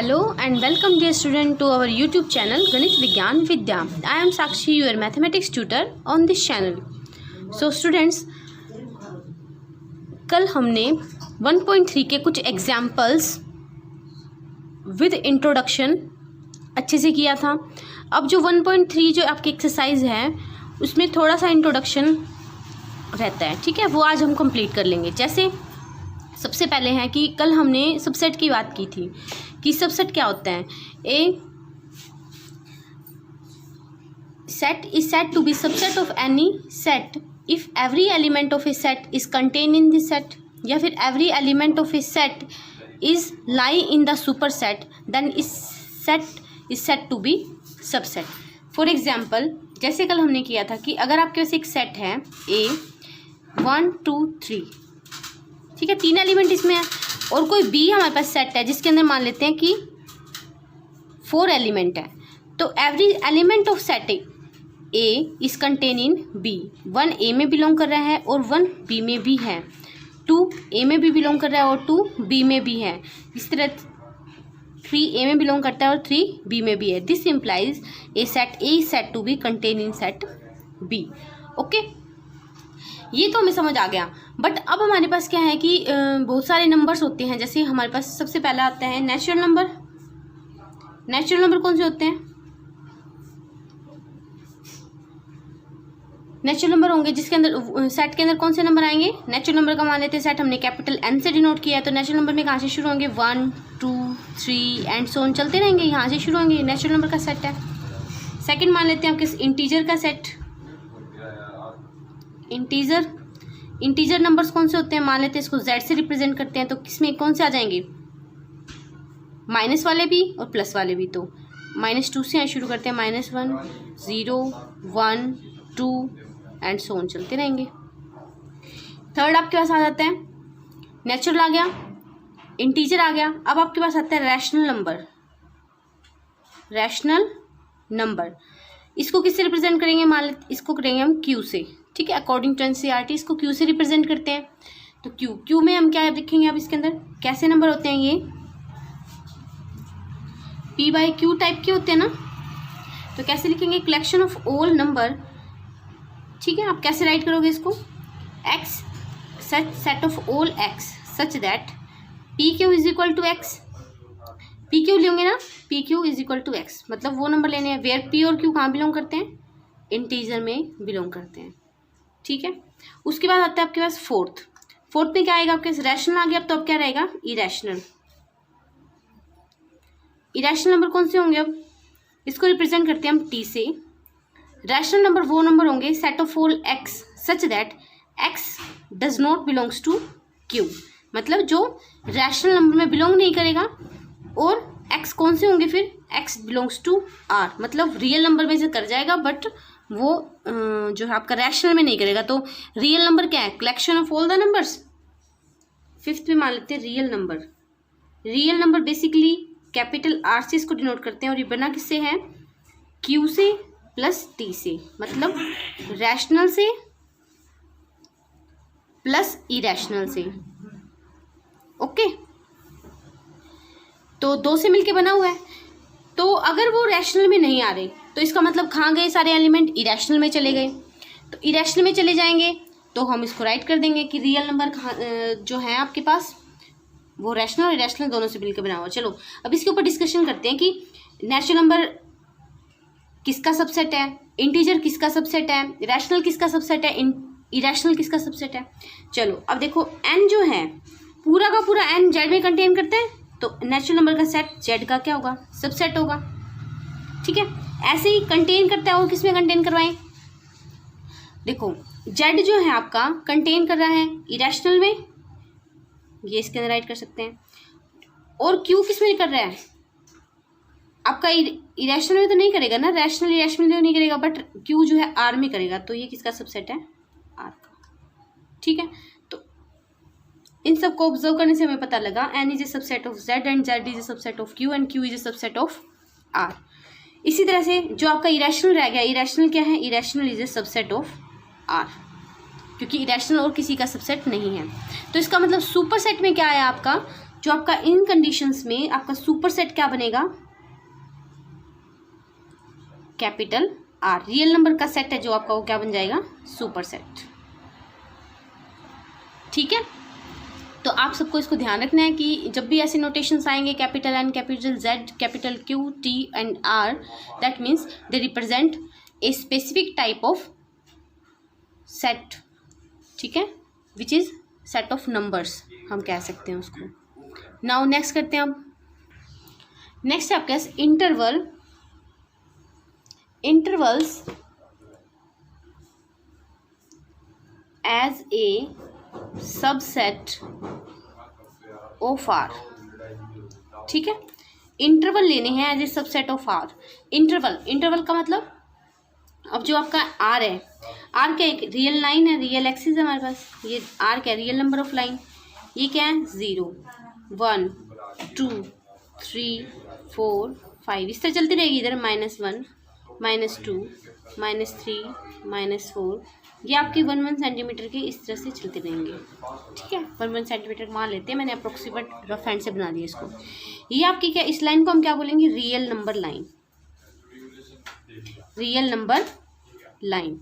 Hello and welcome dear student to our YouTube channel Ganit Vigyan Vidya. I am Sakshi, your mathematics tutor on this channel. So students, कल हमने 1.3 के कुछ examples with introduction अच्छे से किया था. अब जो 1.3 जो आपकी एक्सरसाइज है उसमें थोड़ा सा इंट्रोडक्शन रहता है, ठीक है, वो आज हम कंप्लीट कर लेंगे. जैसे सबसे पहले है कि कल हमने सबसेट की बात की थी कि सबसेट क्या होता है. A set is set to be subset of any set if every element of a set is contain in this set, या फिर every element of a set is lie in the superset, then इस set is set to be subset. For example, जैसे कल हमने किया था कि अगर आपके पास एक सेट है ए 1 2 3, ठीक है, 3 एलिमेंट इसमें है, और कोई बी हमारे पास सेट है जिसके अंदर मान लेते हैं कि 4 एलिमेंट है. तो every element of set A is contain in B. 1 A में बिलोंग कर रहा है और 1 बी में भी है. 2 ए में भी बिलोंग कर रहा है और 2 बी में भी है. इस तरह 3 ए में बिलोंग करता है और 3 बी में भी है. This implies A set A is set to B contain in set B. Okay, ये तो हमें समझ आ गया. बट अब हमारे पास क्या है कि बहुत सारे नंबर्स होते हैं. जैसे हमारे पास सबसे पहला आता है नेचुरल नंबर. नेचुरल नंबर कौन से होते हैं? नेचुरल नंबर होंगे जिसके अंदर सेट के अंदर कौन से नंबर आएंगे? नेचुरल नंबर का मान लेते हैं सेट हमने कैपिटल एन से डिनोट किया है, तो नेचुरल नंबर में कहाँ से शुरू होंगे? 1 2 3 एंड सो ऑन चलते रहेंगे, यहाँ से शुरू होंगे. नेचुरल नंबर का सेट है. सेकंड मान लेते हैं आपके इंटीजर का सेट. इंटीजर नंबर्स कौन से होते हैं? मान लेते हैं इसको जेड से रिप्रेजेंट करते हैं, तो किसमें कौन से आ जाएंगे? माइनस वाले भी और प्लस वाले भी. तो -2 से शुरू करते हैं, -1 0 1 2 एंड सो ऑन चलते रहेंगे. थर्ड आपके पास आ जाता है नेचुरल आ गया, इंटीजर आ गया. अब आपके पास आता है रैशनल नंबर. रैशनल नंबर इसको किससे रिप्रेजेंट करेंगे? मान लेते इसको करेंगे हम क्यू से, ठीक है, अकॉर्डिंग टू एनसीईआरटी इसको क्यू से रिप्रेजेंट करते हैं. तो क्यू में हम क्या लिखेंगे? अब इसके अंदर कैसे नंबर होते हैं? ये पी बाई क्यू टाइप के होते हैं ना. तो कैसे लिखेंगे? कलेक्शन ऑफ ऑल नंबर, ठीक है. आप कैसे राइट करोगे इसको? X set of all X such that P Q is equal to X. P Q लेंगे ना, P Q is equal to X, मतलब वो नंबर लेने हैं वेयर पी और क्यू कहाँ बिलोंग करते हैं? इंटीजर में बिलोंग करते हैं, ठीक है. उसके बाद आता है आपके पास फोर्थ में क्या आएगा आपके पास? रैशनल आ गया. अब तो अब क्या रहेगा? इरेशनल. इरेशनल नंबर कौन से होंगे? अब इसको रिप्रेजेंट करते हैं हम टी से. रैशनल नंबर वो नंबर होंगे set of all X such that X does not belongs to Q, मतलब जो रैशनल नंबर में बिलोंग नहीं करेगा. और एक्स कौन से होंगे फिर? एक्स बिलोंग्स टू आर, मतलब रियल नंबर में से कर जाएगा बट वो जो है आपका रैशनल में नहीं करेगा. तो रियल नंबर क्या है? Collection of all the numbers. Fifth में मान लेते हैं real number. Real number basically capital R से इसको डिनोट करते हैं, और ये बना किससे है? क्यू से प्लस टी से, मतलब रैशनल से प्लस इरेशनल से. ओके, तो 2 से मिलके बना हुआ है. तो अगर वो रैशनल में नहीं आ रहे तो इसका मतलब कहाँ गए? सारे एलिमेंट इरेशनल में चले गए. तो इरेशनल में चले जाएंगे तो हम इसको राइट कर देंगे कि रियल नंबर जो है आपके पास वो रैशनल और इरेशनल दोनों से मिलकर बना हुआ. चलो अब इसके ऊपर डिस्कशन करते हैं कि नेचुरल नंबर किसका सबसेट है, इंटीजर किसका सबसेट है, रैशनल किसका सबसेट है, इरेशनल किसका सबसेट है. चलो अब देखो, एन जो है पूरा का पूरा एन जेड में कंटेन करता है, तो नेचुरल नंबर का सेट जेड का क्या होगा? सबसेट होगा, ठीक है. ऐसे ही कंटेन करता है, और किस में कंटेन करवाएं? देखो जेड जो है आपका कंटेन कर रहा है इरेशनल में, ये इसके अंदर राइट कर सकते हैं. और क्यू किस में कर रहा है? आपका इरेशनल में तो नहीं करेगा ना, रैशनल इरेशनल में नहीं करेगा, बट क्यू जो है आर में करेगा. तो ये किसका सबसेट है? आर का, ठीक है. तो इन सब को ऑब्जर्व करने से हमें पता लगा N is a subset of Z and Z is a subset of Q and Q is a subset of R. इसी तरह से जो आपका इरेशनल रह गया, इरेशनल क्या है? Irrational is a subset of R, क्योंकि इरेशनल और किसी का सबसेट नहीं है. तो इसका मतलब सुपर सेट में क्या आया आपका? जो आपका इन कंडीशंस में आपका सुपरसेट क्या बनेगा, कैपिटल आर। रियल नंबर का सेट है जो आपका, वो क्या बन जाएगा, सुपरसेट। ठीक है, तो आप सबको इसको ध्यान रखना है कि जब भी ऐसे नोटेशंस आएंगे, capital N, capital Z, capital Q, T and R, that means they represent a specific type of set. ठीक है, which is set of numbers हम कह सकते हैं उसको। नाउ नेक्स्ट करते हैं अब। नेक्स्ट है आपके पास interval. Intervals as a subset of R. ठीक है, इंटरवल लेने हैं as a subset of R. Interval का मतलब, अब जो आपका आर है, आर क्या, एक रियल लाइन है, रियल एक्सिस है हमारे पास। ये आर क्या है, रियल नंबर ऑफ लाइन। ये क्या है, 0 1 2 3 4 5, इस तरह चलती रहेगी। इधर -1 -2 -3 -4, ये आपके 1 सेंटीमीटर के इस तरह से चलते रहेंगे। ठीक है, 1 सेंटीमीटर मान लेते हैं, मैंने अप्रोक्सीमेट रफ हैंड से बना दिया इसको। ये आपकी क्या, इस लाइन को हम क्या बोलेंगे, real number line. Real number line,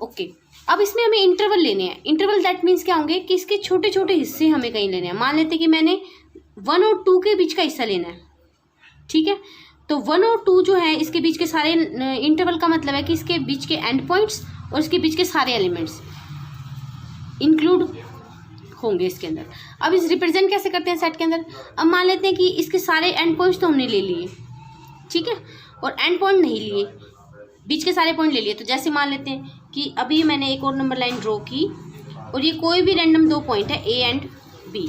okay. अब इसमें हमें इंटरवल लेने हैं। इंटरवल दैट मीन्स क्या होंगे कि इसके छोटे छोटे हिस्से हमें कहीं लेने हैं। मान लेते हैं कि मैंने 1 और 2 के बीच का हिस्सा लेना है। ठीक है, तो 1 और 2 जो है इसके बीच के सारे, इंटरवल का मतलब है कि इसके बीच के एंड पॉइंट्स और इसके बीच के सारे एलिमेंट्स इंक्लूड होंगे इसके अंदर। अब इस रिप्रेजेंट कैसे करते हैं सेट के अंदर। अब मान लेते हैं कि इसके सारे एंड पॉइंट्स तो हमने ले लिए, ठीक है, और एंड पॉइंट नहीं लिए, बीच के सारे पॉइंट ले लिए। तो जैसे मान लेते हैं कि अभी मैंने एक और नंबर लाइन ड्रॉ की और ये कोई भी रैंडम 2 पॉइंट है, A and B,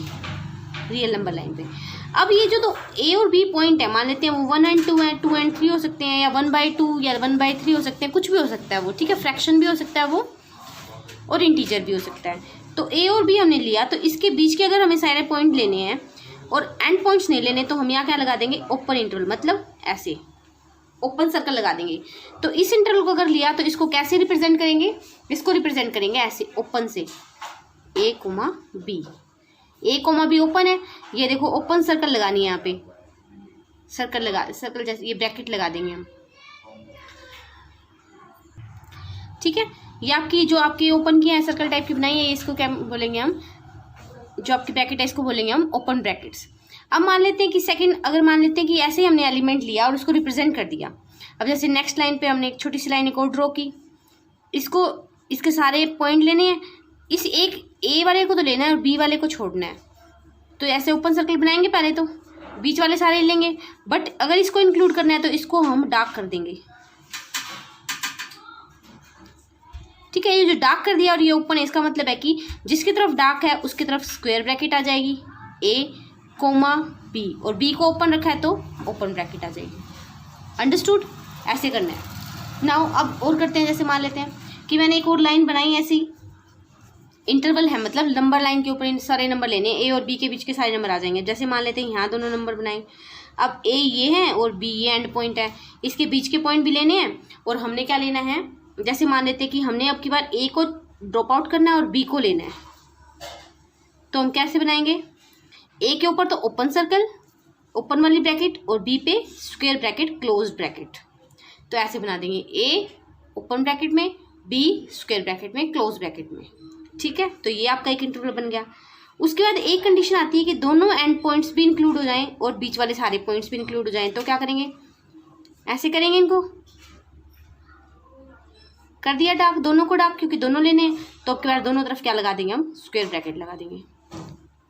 real number line पे। अब ये जो 2 ए और बी पॉइंट है, मान लेते हैं वो 1 एंड 2 है, 2 एंड 3 हो सकते हैं, या 1/2 या 1/3 हो सकते हैं, कुछ भी हो सकता है वो। ठीक है, फ्रैक्शन भी हो सकता है वो और इंटीजर भी हो सकता है। तो ए और बी हमने लिया, तो इसके बीच के अगर हमें सारे पॉइंट लेने हैं और एंड पॉइंट्स नहीं लेने, तो हम यहाँ क्या लगा देंगे, ओपन इंटरवल, मतलब ऐसे ओपन सर्कल लगा देंगे। तो इस इंटरवल को अगर लिया तो इसको कैसे रिप्रेजेंट करेंगे, इसको रिप्रेजेंट करेंगे ऐसे ओपन से, A comma B. A comma B open है, ये देखो ओपन सर्कल लगानी है यहाँ पे, सर्कल जैसे ये ब्रैकेट लगा देंगे हम। ठीक है, ये आपकी जो आपकी ओपन की है, सर्कल टाइप की बनाई है, इसको क्या बोलेंगे हम, जो आपकी ब्रैकेट है इसको बोलेंगे हम ओपन ब्रैकेट्स। अब मान लेते हैं कि सेकंड, अगर मान लेते हैं कि ऐसे ही हमने एलिमेंट लिया और उसको रिप्रेजेंट कर दिया। अब जैसे नेक्स्ट लाइन पे हमने एक छोटी सी लाइन एक और ड्रॉ की, इसको इसके सारे पॉइंट लेने हैं, इस एक ए वाले को तो लेना है और बी वाले को छोड़ना है। तो ऐसे ओपन सर्कल बनाएंगे, पहले तो बीच वाले सारे लेंगे, बट अगर इसको इंक्लूड करना है तो इसको हम डार्क कर देंगे। ठीक है, ये जो डार्क कर दिया और ये ओपन है, इसका मतलब है कि जिसकी तरफ डार्क है उसकी तरफ स्क्वायर ब्रैकेट आ जाएगी, ए कोमा बी, और बी को ओपन रखा है तो ओपन ब्रैकेट आ जाएगी। अंडरस्टूड, ऐसे करना है। नाउ अब और करते हैं, जैसे मान लेते हैं कि मैंने एक और लाइन बनाई ऐसी, इंटरवल है मतलब नंबर लाइन के ऊपर सारे नंबर लेने, ए और बी के बीच के सारे नंबर आ जाएंगे। जैसे मान लेते हैं यहाँ दोनों नंबर बनाए, अब ए ये है और बी ये एंड पॉइंट है, इसके बीच के पॉइंट भी लेने हैं और हमने क्या लेना है, जैसे मान लेते हैं कि हमने अब की बार ए को ड्रॉप आउट करना है और बी को लेना है, तो हम कैसे बनाएंगे, ए के ऊपर तो ओपन सर्कल, ओपन वाली ब्रैकेट, और बी पे स्क्वायर ब्रैकेट, क्लोज ब्रैकेट। तो ऐसे बना देंगे, ए ओपन ब्रैकेट में, बी स्क्वायर ब्रैकेट में, क्लोज ब्रैकेट में। ठीक है, तो ये आपका एक इंटरवल बन गया। उसके बाद एक कंडीशन आती है कि दोनों एंड पॉइंट्स भी इंक्लूड हो जाएं और बीच वाले सारे पॉइंट्स भी इंक्लूड हो जाएं। तो क्या करेंगे, ऐसे करेंगे, इनको कर दिया डार्क, दोनों को डार्क, क्योंकि दोनों लेने हैं। तो अब के बाद दोनों तरफ क्या लगा देंगे, हम स्क्वायर ब्रैकेट लगा देंगे।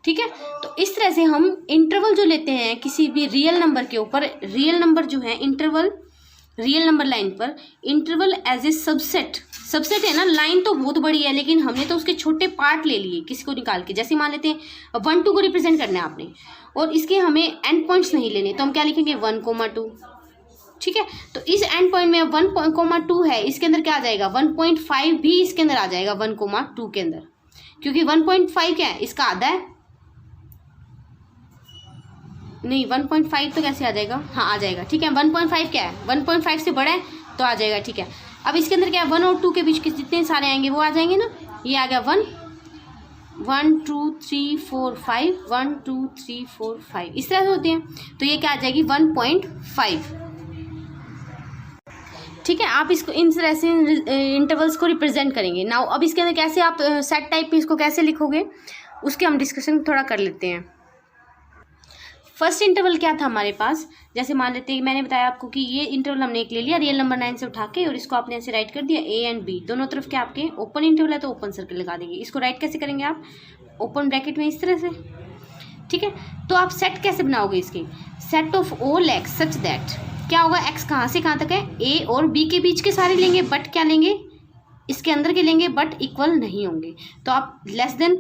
ठीक है, तो इस तरह से हम इंटरवल जो लेते हैं किसी भी रियल नंबर के ऊपर, रियल नंबर जो है इंटरवल, रियल नंबर लाइन पर इंटरवल एज ए सबसेट है ना, लाइन तो बहुत बड़ी है लेकिन हमने तो उसके छोटे पार्ट ले लिए किसी को निकाल के। जैसे मान लेते हैं 1 2 को रिप्रेजेंट करना है आपने और इसके हमें एंड पॉइंट्स नहीं लेने, तो हम क्या लिखेंगे 1, 2। ठीक है, तो इस एंड पॉइंट में 1, 2 है, इसके अंदर क्या आ जाएगा, 1.5 भी इसके अंदर आ जाएगा 1, 2 के अंदर, क्योंकि 1.5 क्या है, इसका आधा है। नहीं, 1.5 तो कैसे आ जाएगा, हाँ आ जाएगा। ठीक है, 1.5 क्या है, 1.5 से बड़ा है तो आ जाएगा। ठीक है, अब इसके अंदर क्या है, 1 और 2 के बीच के जितने सारे आएंगे वो आ जाएंगे ना। ये आ गया 1 1 2 3 4 5 1 2 3 4 5 इस तरह से होते हैं। तो ये क्या आ जाएगी 1.5। ठीक है, आप इसको इन तरह से इंटरवल्स को रिप्रेजेंट करेंगे। नाउ अब इसके अंदर कैसे आप सेट टाइप में इसको कैसे लिखोगे उसके हम डिस्कशन थोड़ा कर लेते हैं। फर्स्ट इंटरवल क्या था हमारे पास, जैसे मान लेते हैं मैंने बताया आपको कि ये इंटरवल हमने एक ले लिया रियल नंबर 9 से उठा के, और इसको आपने ऐसे राइट कर दिया ए एंड बी दोनों तरफ क्या आपके ओपन इंटरवल है तो ओपन सर्कल लगा देंगे। इसको राइट कैसे करेंगे आप, ओपन ब्रैकेट में इस तरह से। ठीक है, तो आप सेट कैसे बनाओगे इसकी, set of all X such that क्या होगा, एक्स कहाँ से कहाँ तक है, ए और बी के बीच के सारे लेंगे बट क्या लेंगे, इसके अंदर के लेंगे बट इक्वल नहीं होंगे। तो आप less than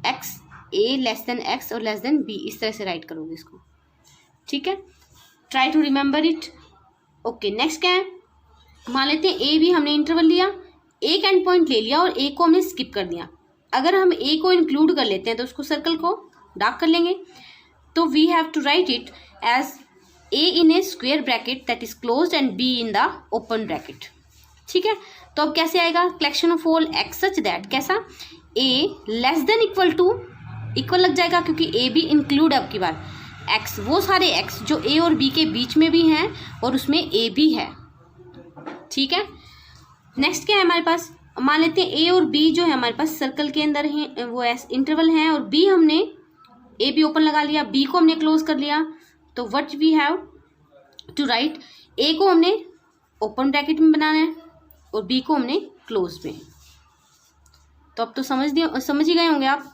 X, A less than X और लेस देन बी इस तरह से राइट करोगे इसको। ठीक है, try to remember it. Okay, next क्या है, मान लेते हैं ए बी हमने इंटरवल लिया, एक एंड पॉइंट ले लिया और ए को हमने स्किप कर दिया। अगर हम ए को इंक्लूड कर लेते हैं तो उसको सर्कल को डार्क कर लेंगे। तो we have to write it as A in A square bracket that is closed and B in the open bracket. ठीक है, तो अब कैसे आएगा, collection of all X such that कैसा, A less than equal to, equal लग जाएगा क्योंकि ए बी इंक्लूड अब की बार एक्स, वो सारे एक्स जो ए और बी के बीच में भी हैं और उसमें ए भी है। ठीक है, नेक्स्ट क्या है हमारे पास, मान लेते हैं ए और बी जो है हमारे पास सर्कल के अंदर है, वो इंटरवल है और बी हमने ए बी ओपन लगा लिया, बी को हमने क्लोज कर लिया। तो what we have to write, A को हमने ओपन ब्रैकेट में बनाना है और बी को हमने क्लोज में। तो अब तो समझ ही गए होंगे आप,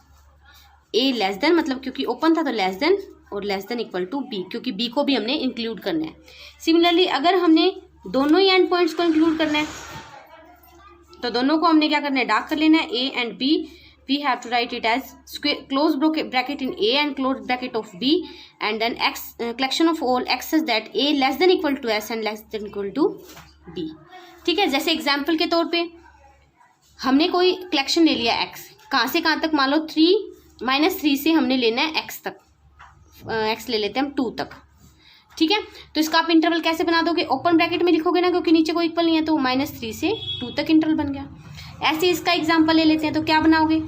ए लेस देन मतलब क्योंकि ओपन था तो लेस देन, और less than equal to B क्योंकि बी को भी हमने इंक्लूड करना है। सिमिलरली अगर हमने दोनों ही एंड पॉइंट्स को इंक्लूड करना है तो दोनों को हमने क्या करना है, डार्क कर लेना है, A and B. We have to write it as close bracket in A and close bracket of B and then X collection of all X is that A less than equal to S and less than equal to B. ठीक है, जैसे example के तौर पे हमने कोई collection ले लिया एक्स, कहाँ से कहाँ तक, मान लो -3 से हमने लेना है एक्स तक, एक्स ले लेते हैं हम 2 तक। ठीक है, तो इसका आप इंटरवल कैसे बना दोगे, ओपन ब्रैकेट में लिखोगे ना क्योंकि नीचे कोई इक्वल नहीं है, तो -3 से 2 तक इंटरवल बन गया। ऐसे इसका एग्जांपल ले लेते हैं, तो क्या बनाओगे,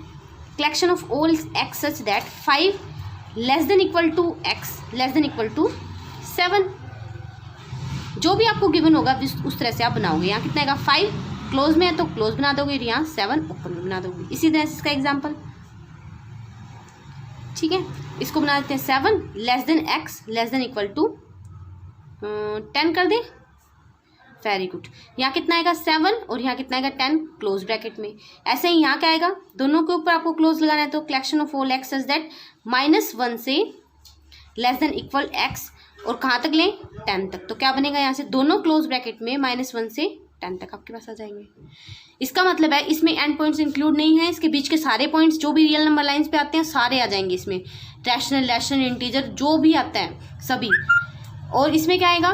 collection of all X such that 5 less than equal to X less than equal to 7। जो भी आपको गिवन होगा उस तरह से आप बनाओगे। यहाँ कितना आएगा, 5 क्लोज में है तो क्लोज बना दोगे, यहाँ 7 ओपन में बना दोगे। इसी तरह से इसका एग्जाम्पल। ठीक है, इसको बना देते हैं 7 less than X less than equal to 10 कर दें। वेरी गुड, यहाँ कितना आएगा 7 और यहाँ कितना आएगा 10 क्लोज ब्रैकेट में। ऐसे ही यहाँ क्या आएगा, दोनों के ऊपर आपको क्लोज लगाना है, तो collection of all X is that -1 से लेस देन इक्वल एक्स और कहाँ तक लें 10 तक। तो क्या बनेगा, यहाँ से दोनों क्लोज ब्रैकेट में -1 से 10 तक आपके पास आ जाएंगे। इसका मतलब है इसमें एंड पॉइंट्स इंक्लूड नहीं है, इसके बीच के सारे पॉइंट्स जो भी रियल नंबर लाइंस पे आते हैं सारे आ जाएंगे इसमें, रैशनल इंटीजर जो भी आता है सभी। और इसमें क्या आएगा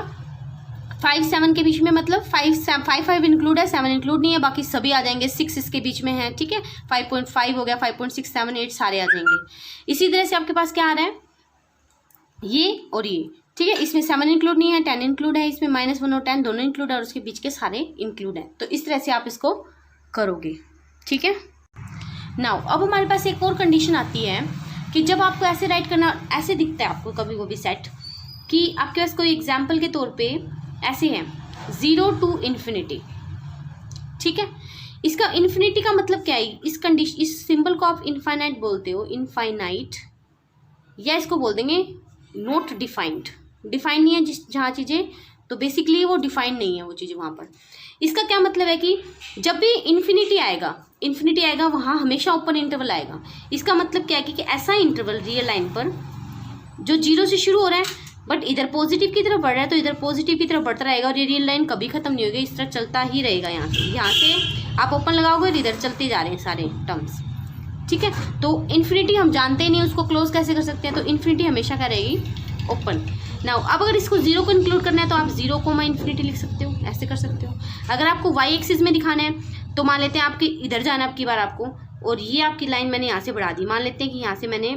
5 7 के बीच में, मतलब 5 इंक्लूड है, 7 इंक्लूड नहीं है, बाकी सभी आ जाएंगे। 6 इसके बीच में है। ठीक है, 5.5 हो गया, 5.6 7 8 सारे आ जाएंगे। इसी तरह से आपके पास क्या आ रहा है, ये और ये। ठीक है, इसमें 7 इंक्लूड नहीं है, 10 इंक्लूड है, इसमें -1 और 10 दोनों इंक्लूड है और उसके बीच के सारे इंक्लूड हैं। तो इस तरह से आप इसको करोगे। ठीक है, नाउ अब हमारे पास एक और कंडीशन आती है कि जब आपको ऐसे राइट करना, ऐसे दिखता है आपको कभी कभी सेट कि आपके पास कोई एग्जाम्पल के तौर पे ऐसे है 0 to ∞। ठीक है, इसका इन्फिनिटी का मतलब क्या है, इस सिंबल को आप इनफाइनाइट बोलते हो, इनफाइनाइट, या इसको बोल देंगे नॉट डिफाइंड। डिफाइन नहीं है जहाँ चीज़ें, तो बेसिकली वो डिफाइन नहीं है वो चीज़ वहाँ पर। इसका क्या मतलब है कि जब भी इन्फिनिटी आएगा वहाँ हमेशा ओपन इंटरवल आएगा। इसका मतलब क्या है कि ऐसा इंटरवल रियल लाइन पर जो 0 से शुरू हो रहा है बट इधर पॉजिटिव की तरफ बढ़ रहा है, तो इधर पॉजिटिव की तरफ बढ़ता रहेगा और ये रियल लाइन कभी खत्म नहीं होगी, इस तरह चलता ही रहेगा। यहाँ से आप ओपन लगाओगे और इधर चलते जा रहे हैं सारे टर्म्स। ठीक है, तो इन्फिनिटी हम जानते ही नहीं, उसको क्लोज कैसे कर सकते हैं, तो इन्फिनिटी हमेशा क्या रहेगी, ओपन। नाउ अब अगर इसको 0 को इंक्लूड करना है तो आप 0 को इन्फिनिटी लिख सकते हो, ऐसे कर सकते हो। अगर आपको y एक्सिस में दिखाना है तो मान लेते हैं आपके इधर जाना है, आपकी बार आपको, और ये आपकी लाइन मैंने यहाँ से बढ़ा दी, मान लेते हैं कि यहाँ से मैंने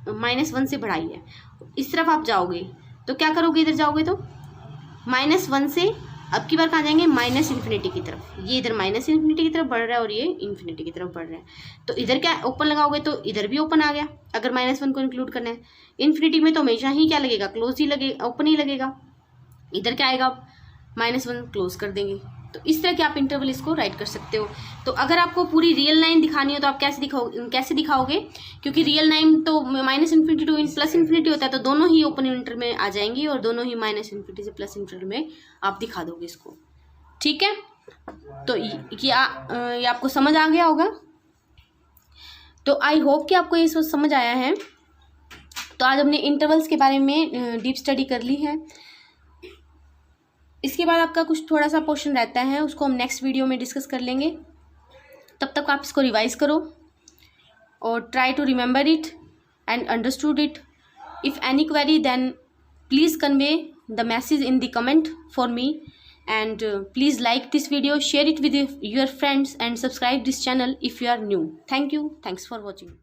-1 से बढ़ाई है, इस तरफ आप जाओगे तो क्या करोगे, इधर जाओगे तो -1 से अब की बार कहाँ जाएंगे, माइनस इन्फिनिटी की तरफ। ये इधर माइनस इन्फिनिटी की तरफ बढ़ रहा है और ये इन्फिनिटी की तरफ बढ़ रहा है, तो इधर क्या ओपन लगाओगे तो इधर भी ओपन आ गया, अगर -1 को इंक्लूड करना है। इन्फिनिटी में तो हमेशा ही क्या लगेगा, क्लोज ही लगेगा, ओपन ही लगेगा। इधर क्या आएगा, -1 क्लोज कर देंगे। तो इस तरह के आप इंटरवल इसको राइट कर सकते हो। तो अगर आपको पूरी रियल लाइन दिखानी हो तो आप कैसे दिखाओगे, क्योंकि रियल लाइन तो -इन्फिनिटी टू +इन्फिनिटी होता है, तो दोनों ही ओपन इंटर में आ जाएंगी और दोनों ही -इन्फिनिटी से +इन्फिनिटी में आप दिखा दोगे इसको। ठीक है, तो ये आपको समझ आ गया होगा। तो आई होप कि आपको ये सोच समझ आया है। तो आज हमने इंटरवल्स के बारे में डीप स्टडी कर ली है। इसके बाद आपका कुछ थोड़ा सा पोर्शन रहता है, उसको हम नेक्स्ट वीडियो में डिस्कस कर लेंगे। तब तक आप इसको रिवाइज करो और try to remember it and understood it. If any query then please convey the message in the comment for me, and please like this video, share it with your friends and subscribe this channel if you are new. Thank you. Thanks for watching.